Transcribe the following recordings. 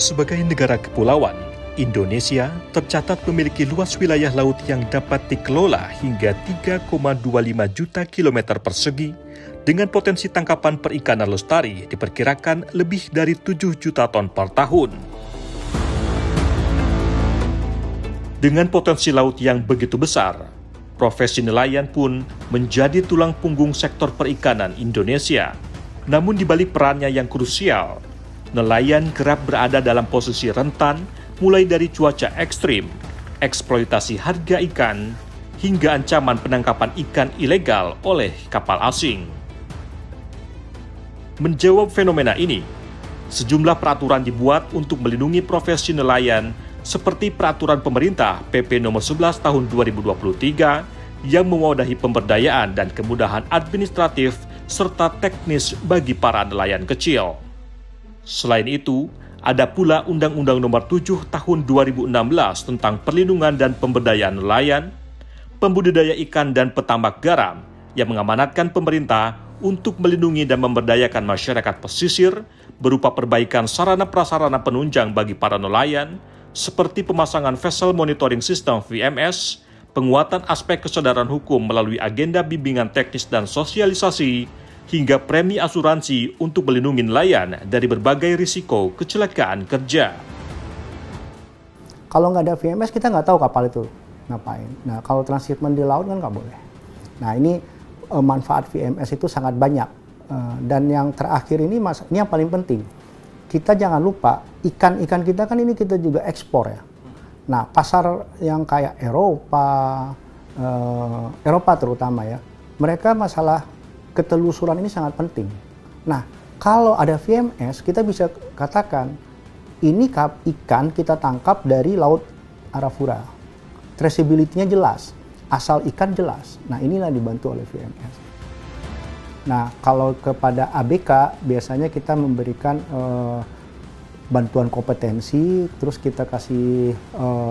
Sebagai negara kepulauan, Indonesia tercatat memiliki luas wilayah laut yang dapat dikelola hingga 3,25 juta kilometer persegi dengan potensi tangkapan perikanan lestari diperkirakan lebih dari 7 juta ton per tahun. Dengan potensi laut yang begitu besar, profesi nelayan pun menjadi tulang punggung sektor perikanan Indonesia. Namun di balik perannya yang krusial, nelayan kerap berada dalam posisi rentan mulai dari cuaca ekstrim, eksploitasi harga ikan, hingga ancaman penangkapan ikan ilegal oleh kapal asing. Menjawab fenomena ini, sejumlah peraturan dibuat untuk melindungi profesi nelayan seperti peraturan pemerintah PP nomor 11 tahun 2023 yang mewadahi pemberdayaan dan kemudahan administratif serta teknis bagi para nelayan kecil. Selain itu, ada pula Undang-Undang Nomor 7 Tahun 2016 tentang perlindungan dan pemberdayaan nelayan, pembudidaya ikan dan petambak garam yang mengamanatkan pemerintah untuk melindungi dan memberdayakan masyarakat pesisir berupa perbaikan sarana prasarana penunjang bagi para nelayan, seperti pemasangan Vessel Monitoring System VMS, penguatan aspek kesadaran hukum melalui agenda bimbingan teknis dan sosialisasi, hingga premi asuransi untuk melindungi nelayan dari berbagai risiko kecelakaan kerja. Kalau nggak ada VMS, kita nggak tahu kapal itu ngapain. Nah, kalau transhipment di laut kan nggak boleh. Nah, ini manfaat VMS itu sangat banyak. Dan yang terakhir ini yang paling penting. Kita jangan lupa, ikan-ikan kita kan ini kita juga ekspor ya. Nah, pasar yang kayak Eropa terutama ya, mereka masalah ketelusuran ini sangat penting. Nah, kalau ada VMS, kita bisa katakan, ini ikan kita tangkap dari Laut Arafura. Traceability-nya jelas, asal ikan jelas. Nah, inilah dibantu oleh VMS. Nah, kalau kepada ABK, biasanya kita memberikan bantuan kompetensi, terus kita kasih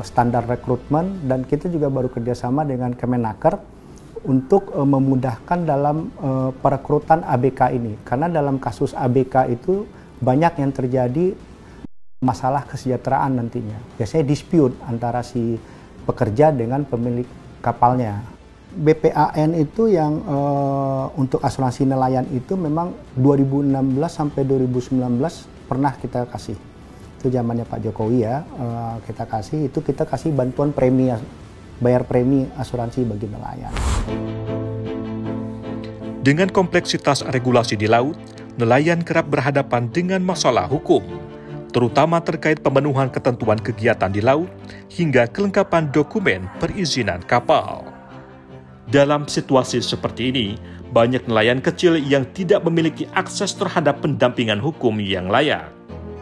standar rekrutmen, dan kita juga baru kerjasama dengan Kemenaker untuk memudahkan dalam perekrutan ABK ini. Karena dalam kasus ABK itu banyak yang terjadi masalah kesejahteraan nantinya. Biasanya dispute antara si pekerja dengan pemilik kapalnya. BPAN itu yang untuk asuransi nelayan itu memang 2016 sampai 2019 pernah kita kasih. Itu zamannya Pak Jokowi ya, kita kasih bantuan premi, bayar premi asuransi bagi nelayan. Dengan kompleksitas regulasi di laut, nelayan kerap berhadapan dengan masalah hukum, terutama terkait pemenuhan ketentuan kegiatan di laut hingga kelengkapan dokumen perizinan kapal. Dalam situasi seperti ini, banyak nelayan kecil yang tidak memiliki akses terhadap pendampingan hukum yang layak.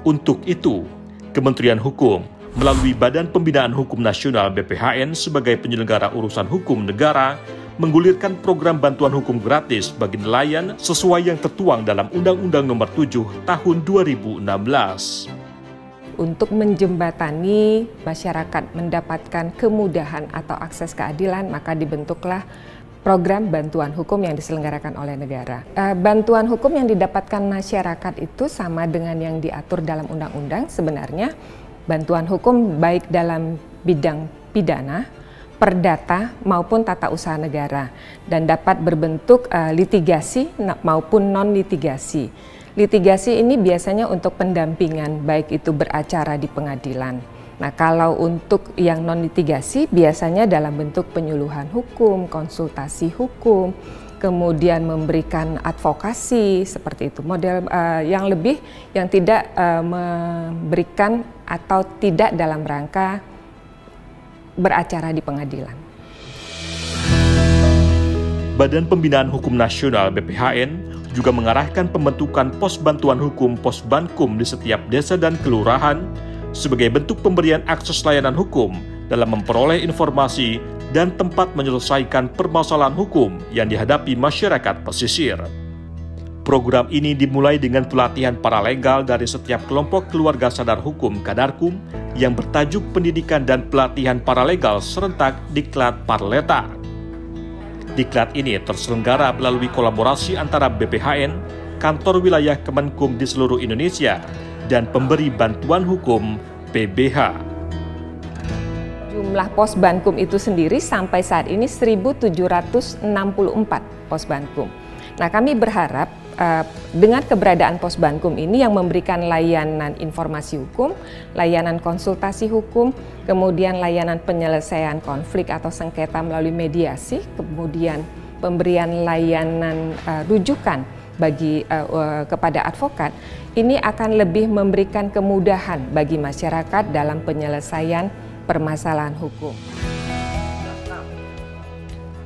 Untuk itu, Kementerian Hukum melalui Badan Pembinaan Hukum Nasional BPHN sebagai penyelenggara urusan hukum negara menggulirkan program bantuan hukum gratis bagi nelayan sesuai yang tertuang dalam Undang-Undang Nomor 7 Tahun 2016. Untuk menjembatani masyarakat mendapatkan kemudahan atau akses keadilan, maka dibentuklah program bantuan hukum yang diselenggarakan oleh negara. Bantuan hukum yang didapatkan masyarakat itu sama dengan yang diatur dalam undang-undang sebenarnya. Bantuan hukum baik dalam bidang pidana, perdata maupun tata usaha negara, dan dapat berbentuk litigasi maupun non-litigasi. Litigasi ini biasanya untuk pendampingan, baik itu beracara di pengadilan. Nah, kalau untuk yang non-litigasi biasanya dalam bentuk penyuluhan hukum, konsultasi hukum, kemudian memberikan advokasi seperti itu, model yang tidak memberikan atau tidak dalam rangka beracara di pengadilan. Badan Pembinaan Hukum Nasional BPHN juga mengarahkan pembentukan pos bantuan hukum Posbankum di setiap desa dan kelurahan sebagai bentuk pemberian akses layanan hukum dalam memperoleh informasi dan tempat menyelesaikan permasalahan hukum yang dihadapi masyarakat pesisir. Program ini dimulai dengan pelatihan paralegal dari setiap kelompok keluarga sadar hukum Kadarkum yang bertajuk Pendidikan dan Pelatihan Paralegal Serentak Diklat Parleta. Diklat ini terselenggara melalui kolaborasi antara BPHN, kantor wilayah Kemenkum di seluruh Indonesia, dan pemberi bantuan hukum PBH. Jumlah Posbankum itu sendiri sampai saat ini 1.764 Posbankum. Nah, kami berharap dengan keberadaan Posbankum ini yang memberikan layanan informasi hukum, layanan konsultasi hukum, kemudian layanan penyelesaian konflik atau sengketa melalui mediasi, kemudian pemberian layanan rujukan kepada advokat, ini akan lebih memberikan kemudahan bagi masyarakat dalam penyelesaian permasalahan hukum.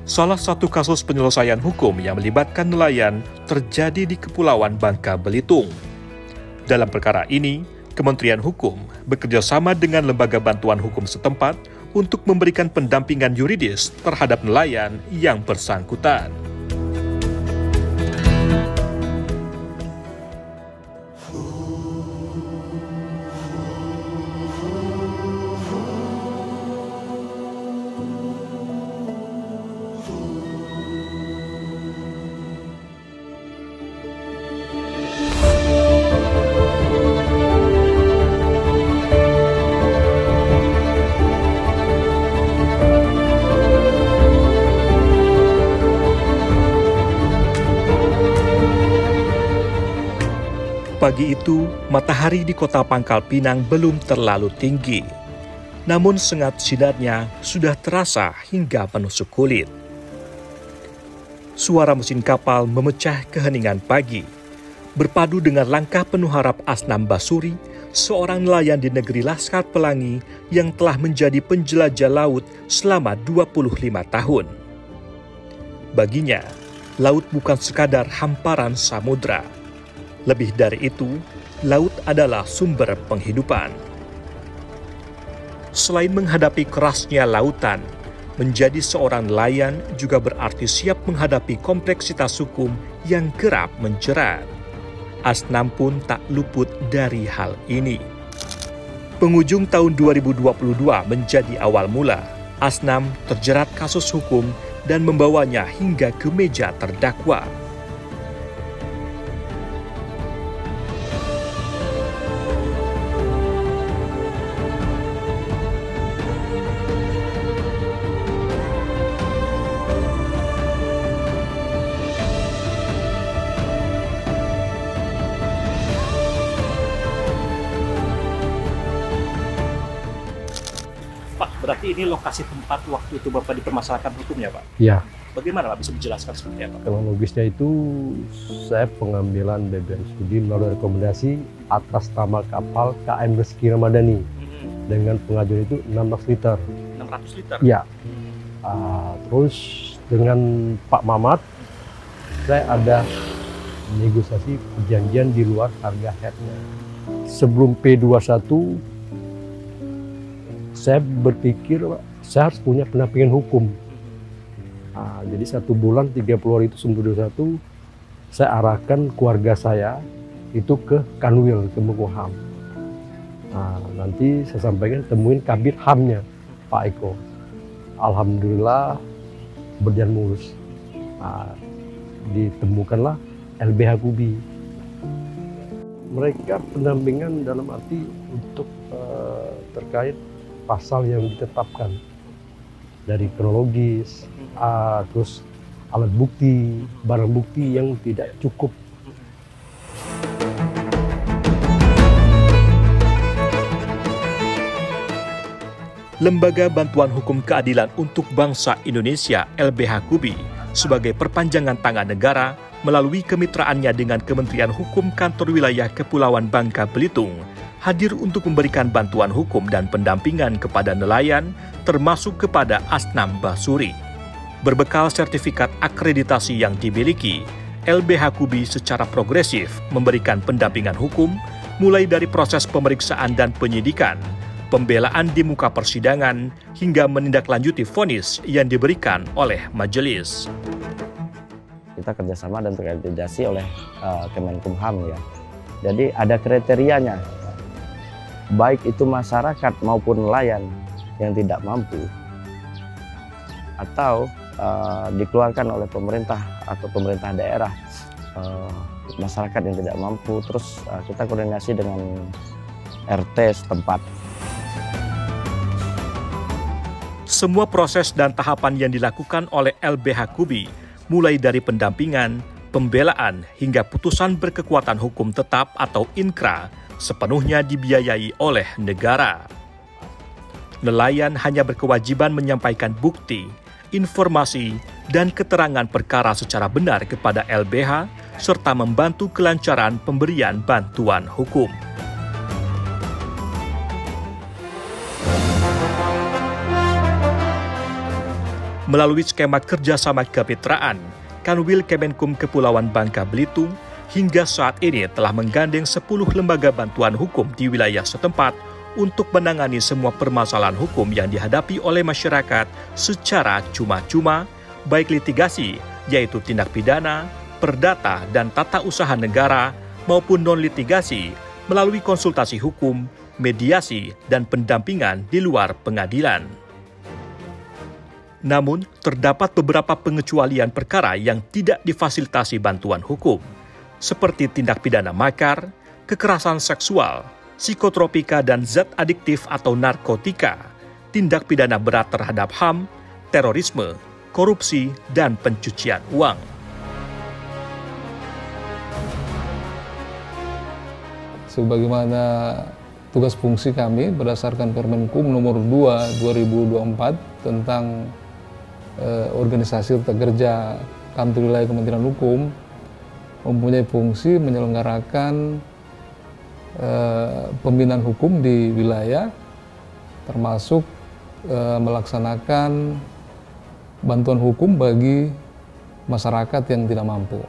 Salah satu kasus penyelesaian hukum yang melibatkan nelayan terjadi di Kepulauan Bangka Belitung. Dalam perkara ini, Kementerian Hukum bekerjasama dengan lembaga bantuan hukum setempat untuk memberikan pendampingan yuridis terhadap nelayan yang bersangkutan. Pagi itu, matahari di kota Pangkal Pinang belum terlalu tinggi. Namun sengat sinarnya sudah terasa hingga menusuk kulit. Suara mesin kapal memecah keheningan pagi. Berpadu dengan langkah penuh harap Asnam Basuri, seorang nelayan di negeri Laskar Pelangi yang telah menjadi penjelajah laut selama 25 tahun. Baginya, laut bukan sekadar hamparan samudra. Lebih dari itu, laut adalah sumber penghidupan. Selain menghadapi kerasnya lautan, menjadi seorang nelayan juga berarti siap menghadapi kompleksitas hukum yang kerap menjerat. Asnam pun tak luput dari hal ini. Penghujung tahun 2022 menjadi awal mula. Asnam terjerat kasus hukum dan membawanya hingga ke meja terdakwa. Berarti ini lokasi tempat waktu itu Bapak dipermasalahkan hukumnya, Pak? Ya. Bagaimana Pak bisa menjelaskan seperti apa? Kronologisnya itu saya pengambilan BBM studi melalui rekomendasi atas nama kapal KM Rezeki Ramadhani dengan pengajuan itu 16 liter. 600 liter? Ya. Terus dengan Pak Mamat saya ada negosiasi perjanjian di luar harga headnya. Sebelum P21 saya berpikir saya harus punya pendampingan hukum. Jadi 1 bulan 30 hari itu sebelum 21 saya arahkan keluarga saya itu ke Kanwil, ke Menkumham. Nanti saya sampaikan temuin Kabid HAM-nya Pak Eko. Alhamdulillah berjalan mulus. Ditemukanlah LBH Kubi. Mereka pendampingan dalam arti untuk terkait pasal yang ditetapkan dari kronologis, terus alat bukti, barang bukti yang tidak cukup. Lembaga Bantuan Hukum Keadilan untuk Bangsa Indonesia LBH Kubi sebagai perpanjangan tangan negara melalui kemitraannya dengan Kementerian Hukum Kantor Wilayah Kepulauan Bangka Belitung, hadir untuk memberikan bantuan hukum dan pendampingan kepada nelayan, termasuk kepada Asnam Basuri. Berbekal sertifikat akreditasi yang dimiliki, LBH Kubi secara progresif memberikan pendampingan hukum, mulai dari proses pemeriksaan dan penyidikan, pembelaan di muka persidangan, hingga menindaklanjuti vonis yang diberikan oleh majelis. Kita kerjasama dan terakreditasi oleh Kemenkumham ya. Jadi ada kriterianya, baik itu masyarakat maupun nelayan yang tidak mampu atau dikeluarkan oleh pemerintah atau pemerintah daerah, masyarakat yang tidak mampu, terus kita koordinasi dengan RT setempat. Semua proses dan tahapan yang dilakukan oleh LBH Kubi, mulai dari pendampingan, pembelaan, hingga putusan berkekuatan hukum tetap atau inkra, sepenuhnya dibiayai oleh negara. Nelayan hanya berkewajiban menyampaikan bukti, informasi, dan keterangan perkara secara benar kepada LBH, serta membantu kelancaran pemberian bantuan hukum. Melalui skema kerjasama kemitraan, Kanwil Kemenkum Kepulauan Bangka Belitung hingga saat ini telah menggandeng 10 lembaga bantuan hukum di wilayah setempat untuk menangani semua permasalahan hukum yang dihadapi oleh masyarakat secara cuma-cuma, baik litigasi, yaitu tindak pidana, perdata, dan tata usaha negara, maupun non-litigasi melalui konsultasi hukum, mediasi, dan pendampingan di luar pengadilan. Namun, terdapat beberapa pengecualian perkara yang tidak difasilitasi bantuan hukum, seperti tindak pidana makar, kekerasan seksual, psikotropika dan zat adiktif atau narkotika, tindak pidana berat terhadap HAM, terorisme, korupsi, dan pencucian uang. Sebagaimana tugas fungsi kami berdasarkan Permenkum nomor 2 2024 tentang organisasi tata kerja Kantor Wilayah Kementerian Hukum, mempunyai fungsi menyelenggarakan pembinaan hukum di wilayah, termasuk melaksanakan bantuan hukum bagi masyarakat yang tidak mampu.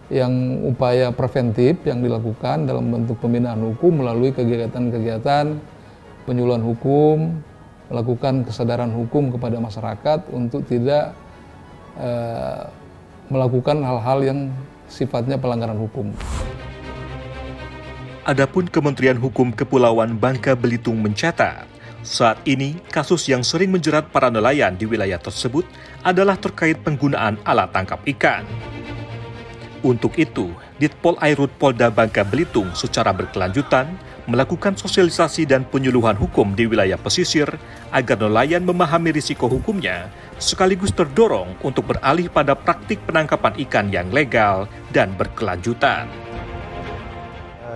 Yang upaya preventif yang dilakukan dalam bentuk pembinaan hukum melalui kegiatan-kegiatan penyuluhan hukum, melakukan kesadaran hukum kepada masyarakat untuk tidak melakukan hal-hal yang sifatnya pelanggaran hukum. Adapun Kementerian Hukum Kepulauan Bangka Belitung mencatat, saat ini kasus yang sering menjerat para nelayan di wilayah tersebut adalah terkait penggunaan alat tangkap ikan. Untuk itu, Ditpol Airut Polda Bangka Belitung secara berkelanjutan melakukan sosialisasi dan penyuluhan hukum di wilayah pesisir agar nelayan memahami risiko hukumnya, sekaligus terdorong untuk beralih pada praktik penangkapan ikan yang legal dan berkelanjutan.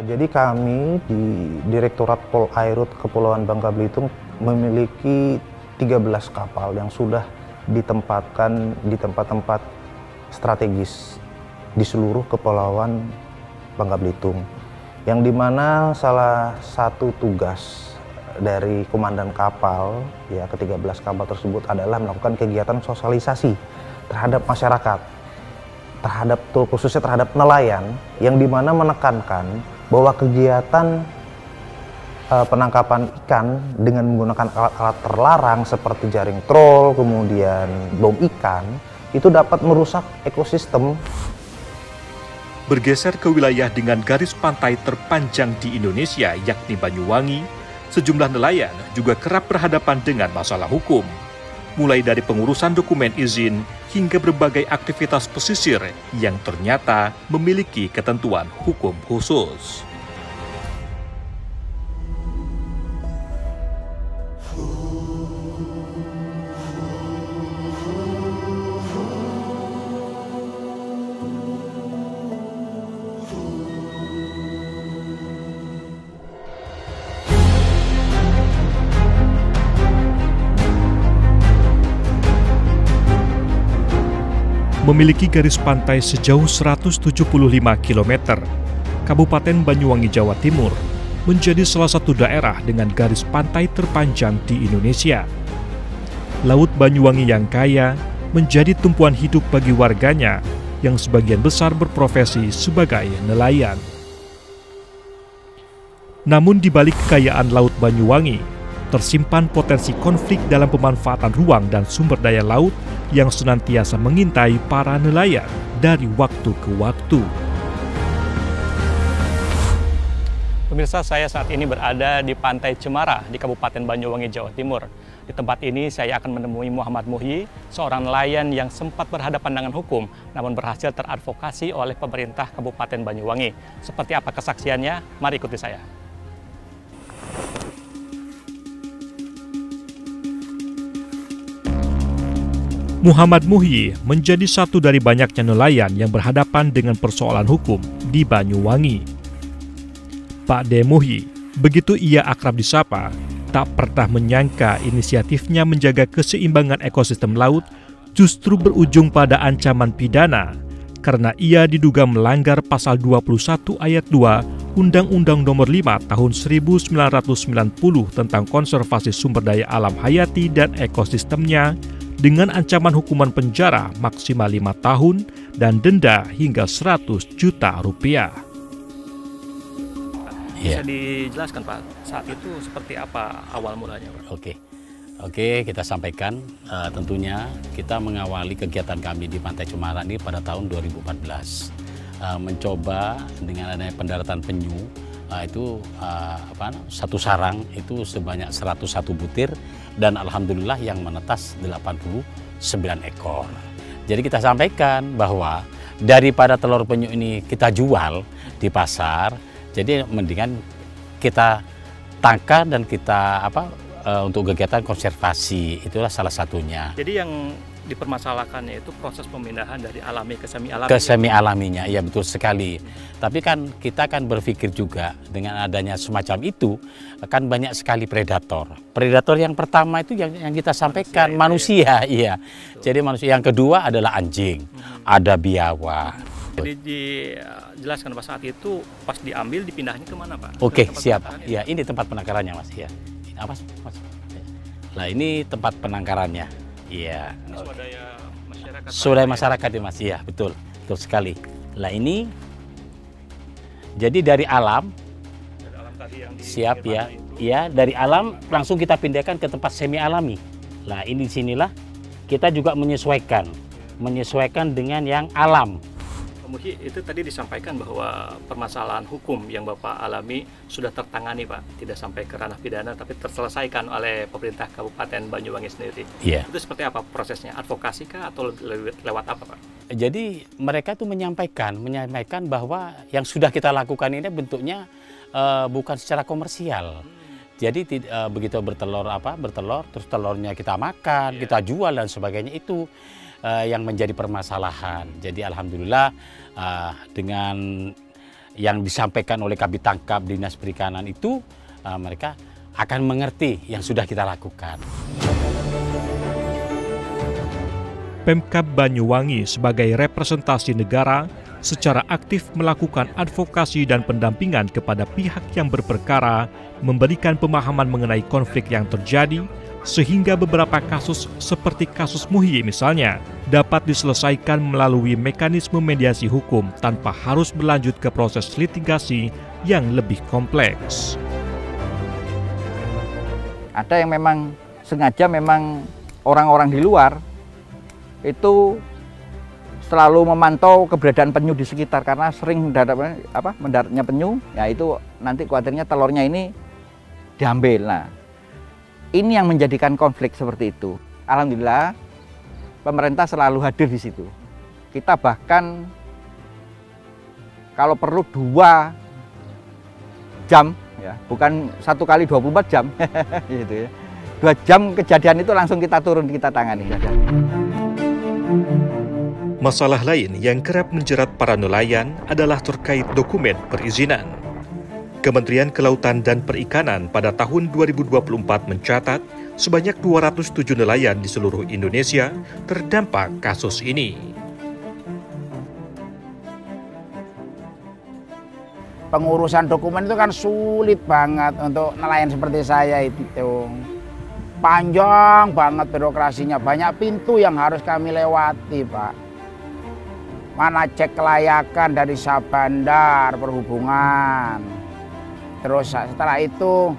Jadi kami di Direktorat Pol Airut Kepulauan Bangka Belitung memiliki 13 kapal yang sudah ditempatkan di tempat-tempat strategis di seluruh Kepulauan Bangka Belitung, yang dimana salah satu tugas dari komandan kapal, ya ke-13 kapal tersebut adalah melakukan kegiatan sosialisasi terhadap masyarakat, khususnya terhadap nelayan, yang dimana menekankan bahwa kegiatan penangkapan ikan dengan menggunakan alat-alat terlarang seperti jaring trol, kemudian bom ikan, itu dapat merusak ekosistem. Bergeser ke wilayah dengan garis pantai terpanjang di Indonesia, yakni Banyuwangi, sejumlah nelayan juga kerap berhadapan dengan masalah hukum, mulai dari pengurusan dokumen izin hingga berbagai aktivitas pesisir yang ternyata memiliki ketentuan hukum khusus. memiliki garis pantai sejauh 175 km. Kabupaten Banyuwangi, Jawa Timur menjadi salah satu daerah dengan garis pantai terpanjang di Indonesia. Laut Banyuwangi yang kaya menjadi tumpuan hidup bagi warganya yang sebagian besar berprofesi sebagai nelayan. Namun di balik kekayaan Laut Banyuwangi, tersimpan potensi konflik dalam pemanfaatan ruang dan sumber daya laut yang senantiasa mengintai para nelayan dari waktu ke waktu. Pemirsa, saya saat ini berada di Pantai Cemara di Kabupaten Banyuwangi, Jawa Timur. Di tempat ini saya akan menemui Muhammad Muhyi, seorang nelayan yang sempat berhadapan dengan hukum, namun berhasil teradvokasi oleh pemerintah Kabupaten Banyuwangi. Seperti apa kesaksiannya? Mari ikuti saya. Muhammad Muhyi menjadi satu dari banyaknya nelayan yang berhadapan dengan persoalan hukum di Banyuwangi. Pak D. Muhyi, begitu ia akrab disapa, tak pernah menyangka inisiatifnya menjaga keseimbangan ekosistem laut justru berujung pada ancaman pidana karena ia diduga melanggar pasal 21 ayat 2 Undang-Undang Nomor 5 Tahun 1990 tentang konservasi sumber daya alam hayati dan ekosistemnya dengan ancaman hukuman penjara maksimal 5 tahun dan denda hingga 100 juta rupiah. Bisa dijelaskan Pak, saat itu seperti apa awal mulanya Pak? Oke, kita sampaikan tentunya kita mengawali kegiatan kami di Pantai Cemara ini pada tahun 2014. Mencoba dengan adanya pendaratan penyu, satu sarang itu sebanyak 101 butir dan alhamdulillah yang menetas 89 ekor. Jadi kita sampaikan bahwa daripada telur penyu ini kita jual di pasar, jadi mendingan kita tangkar dan kita untuk kegiatan konservasi, itulah salah satunya. Jadi yang dipermasalahkannya itu proses pemindahan dari alami ke semi alami. Ke semi alaminya, iya betul sekali. Tapi kan kita kan berpikir juga dengan adanya semacam itu akan banyak sekali predator. Predator yang pertama itu yang kita sampaikan manusia, iya. Jadi manusia. Yang kedua adalah anjing, ada biawak. Jadi dijelaskan Pak, saat itu pas diambil dipindahnya kemana Pak? Oke, siap. Ya, ini tempat penangkarannya Mas. Ya. Apa Mas? Nah, ini tempat penangkarannya. Iya. Ini swadaya masyarakat. Swadaya masyarakat ya Mas. Iya, betul. Betul sekali. Nah, ini jadi dari alam. Dari alam tadi yang siap ya. Iya, dari alam langsung kita pindahkan ke tempat semi alami. Nah, ini sinilah kita juga menyesuaikan dengan yang alam. Muhyi, itu tadi disampaikan bahwa permasalahan hukum yang Bapak alami sudah tertangani Pak, tidak sampai ke ranah pidana tapi terselesaikan oleh pemerintah Kabupaten Banyuwangi sendiri. Yeah. Itu seperti apa prosesnya? Advokasi kah atau lewat apa Pak? Jadi mereka tuh menyampaikan bahwa yang sudah kita lakukan ini bentuknya bukan secara komersial. Jadi begitu bertelur terus telurnya kita makan, kita jual dan sebagainya, itu yang menjadi permasalahan. Jadi alhamdulillah dengan yang disampaikan oleh Kabid Tangkap Dinas Perikanan itu mereka akan mengerti yang sudah kita lakukan. Pemkab Banyuwangi sebagai representasi negara secara aktif melakukan advokasi dan pendampingan kepada pihak yang berperkara, memberikan pemahaman mengenai konflik yang terjadi, sehingga beberapa kasus seperti kasus Muhyi misalnya dapat diselesaikan melalui mekanisme mediasi hukum tanpa harus berlanjut ke proses litigasi yang lebih kompleks. Ada yang memang sengaja orang-orang di luar itu selalu memantau keberadaan penyu di sekitar karena sering mendaratnya penyu, ya itu nanti khawatirnya telurnya ini diambil. Nah, ini yang menjadikan konflik seperti itu. Alhamdulillah, pemerintah selalu hadir di situ. Kita bahkan kalau perlu 2 jam, ya, bukan 1 kali 24 jam, gitu ya. 2 jam kejadian itu langsung kita turun, kita tangani. Masalah lain yang kerap menjerat para nelayan adalah terkait dokumen perizinan. Kementerian Kelautan dan Perikanan pada tahun 2024 mencatat sebanyak 207 nelayan di seluruh Indonesia terdampak kasus ini. pengurusan dokumen itu kan sulit banget untuk nelayan seperti saya itu. Panjang banget birokrasinya, banyak pintu yang harus kami lewati, Pak. Mana cek kelayakan dari Sabandar, perhubungan. Terus setelah itu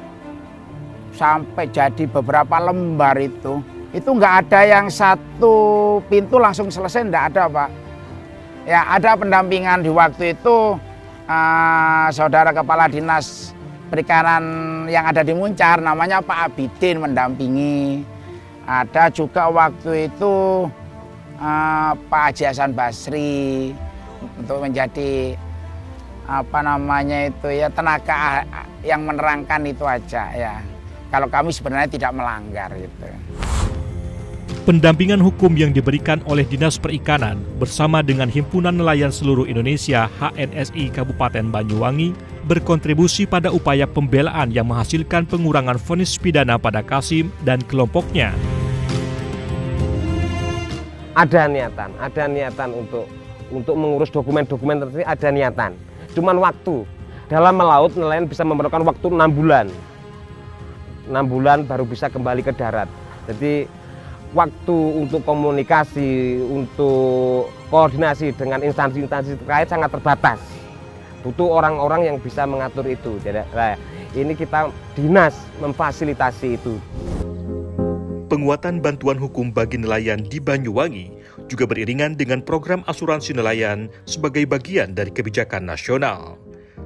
sampai jadi beberapa lembar itu nggak ada yang satu pintu langsung selesai, nggak ada, Pak. Ya ada pendampingan di waktu itu. Saudara Kepala Dinas Perikanan yang ada di Muncar namanya Pak Abidin mendampingi. Ada juga waktu itu Pak Haji Hasan Basri untuk menjadi tenaga yang menerangkan itu aja ya. Kalau kami sebenarnya tidak melanggar gitu. Pendampingan hukum yang diberikan oleh Dinas Perikanan bersama dengan Himpunan Nelayan Seluruh Indonesia HNSI Kabupaten Banyuwangi berkontribusi pada upaya pembelaan yang menghasilkan pengurangan vonis pidana pada Kasim dan kelompoknya. Ada niatan untuk mengurus dokumen-dokumen tertentu, ada niatan. Cuman waktu dalam melaut nelayan bisa memerlukan waktu 6 bulan. 6 bulan baru bisa kembali ke darat. Jadi waktu untuk komunikasi, untuk koordinasi dengan instansi-instansi terkait sangat terbatas. Butuh orang-orang yang bisa mengatur itu. Jadi, ini kita dinas memfasilitasi itu. Penguatan bantuan hukum bagi nelayan di Banyuwangi juga beriringan dengan program asuransi nelayan sebagai bagian dari kebijakan nasional.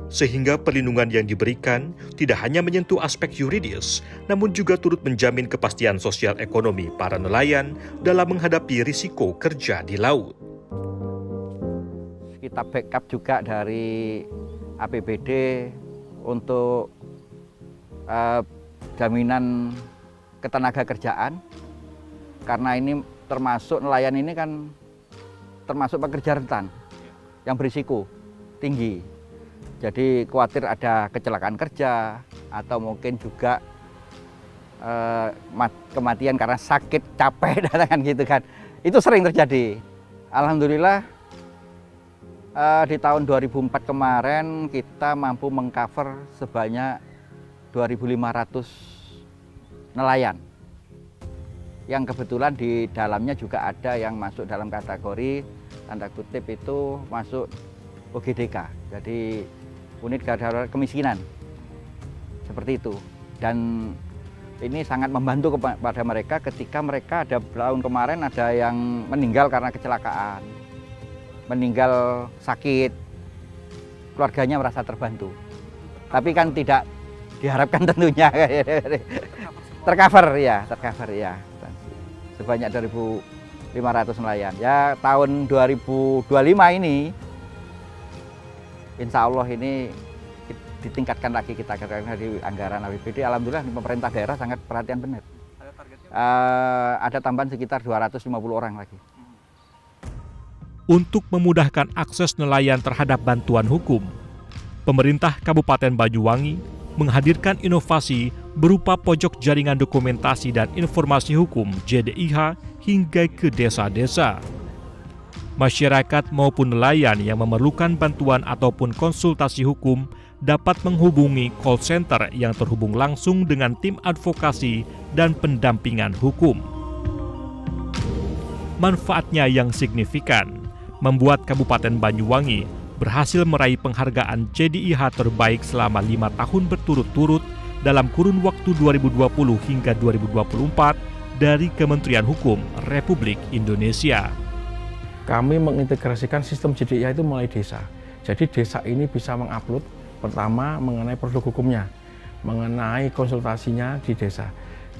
Sehingga perlindungan yang diberikan tidak hanya menyentuh aspek yuridis, namun juga turut menjamin kepastian sosial ekonomi para nelayan dalam menghadapi risiko kerja di laut. Kita backup juga dari APBD untuk jaminan ketenaga kerjaan, karena ini termasuk nelayan ini kan termasuk pekerja rentan yang berisiko tinggi. Jadi khawatir ada kecelakaan kerja atau mungkin juga kematian karena sakit, capek, dan gitu kan. Itu sering terjadi. Alhamdulillah di tahun 2004 kemarin kita mampu mengcover sebanyak 2.500 nelayan. Yang kebetulan di dalamnya juga ada yang masuk dalam kategori tanda kutip itu masuk OGDK. Jadi unit darurat kemiskinan, seperti itu. Dan ini sangat membantu kepada mereka ketika mereka ada tahun kemarin ada yang meninggal karena kecelakaan, meninggal sakit, keluarganya merasa terbantu. Tapi kan tidak diharapkan tentunya tercover ya. Sebanyak 2.500 nelayan. Ya tahun 2025 ini insya Allah ini ditingkatkan lagi kita karena di anggaran APBD. Alhamdulillah pemerintah daerah sangat perhatian benar. Ada targetnya? Ada tambahan sekitar 250 orang lagi. Untuk memudahkan akses nelayan terhadap bantuan hukum, pemerintah Kabupaten Banyuwangi menghadirkan inovasi berupa pojok jaringan dokumentasi dan informasi hukum JDIH hingga ke desa-desa. Masyarakat maupun nelayan yang memerlukan bantuan ataupun konsultasi hukum dapat menghubungi call center yang terhubung langsung dengan tim advokasi dan pendampingan hukum. Manfaatnya yang signifikan membuat Kabupaten Banyuwangi berhasil meraih penghargaan JDIH terbaik selama 5 tahun berturut-turut dalam kurun waktu 2020 hingga 2024 dari Kementerian Hukum Republik Indonesia. Kami mengintegrasikan sistem JDIH itu melalui desa. Jadi desa ini bisa mengupload pertama mengenai produk hukumnya, mengenai konsultasinya di desa.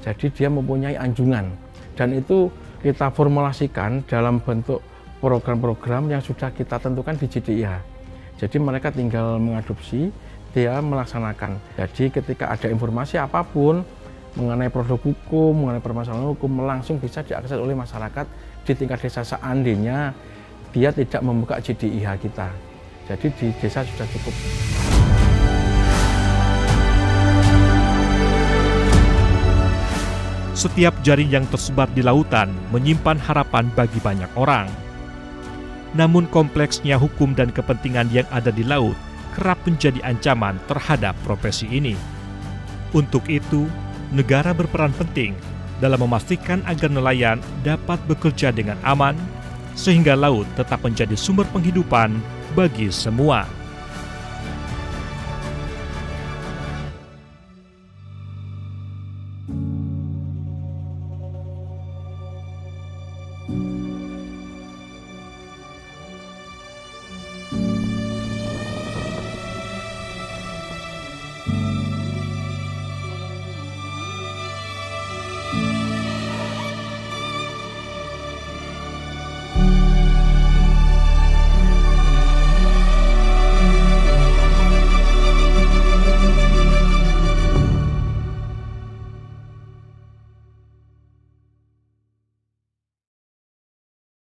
Jadi dia mempunyai anjungan dan itu kita formulasikan dalam bentuk program-program yang sudah kita tentukan di JDIH. Jadi mereka tinggal mengadopsi, dia melaksanakan. Jadi ketika ada informasi apapun mengenai produk hukum, mengenai permasalahan hukum, langsung bisa diakses oleh masyarakat di tingkat desa seandainya dia tidak membuka JDIH kita. Jadi di desa sudah cukup. Setiap jaring yang tersebar di lautan menyimpan harapan bagi banyak orang. Namun kompleksnya hukum dan kepentingan yang ada di laut kerap menjadi ancaman terhadap profesi ini. Untuk itu, negara berperan penting dalam memastikan agar nelayan dapat bekerja dengan aman, sehingga laut tetap menjadi sumber penghidupan bagi semua.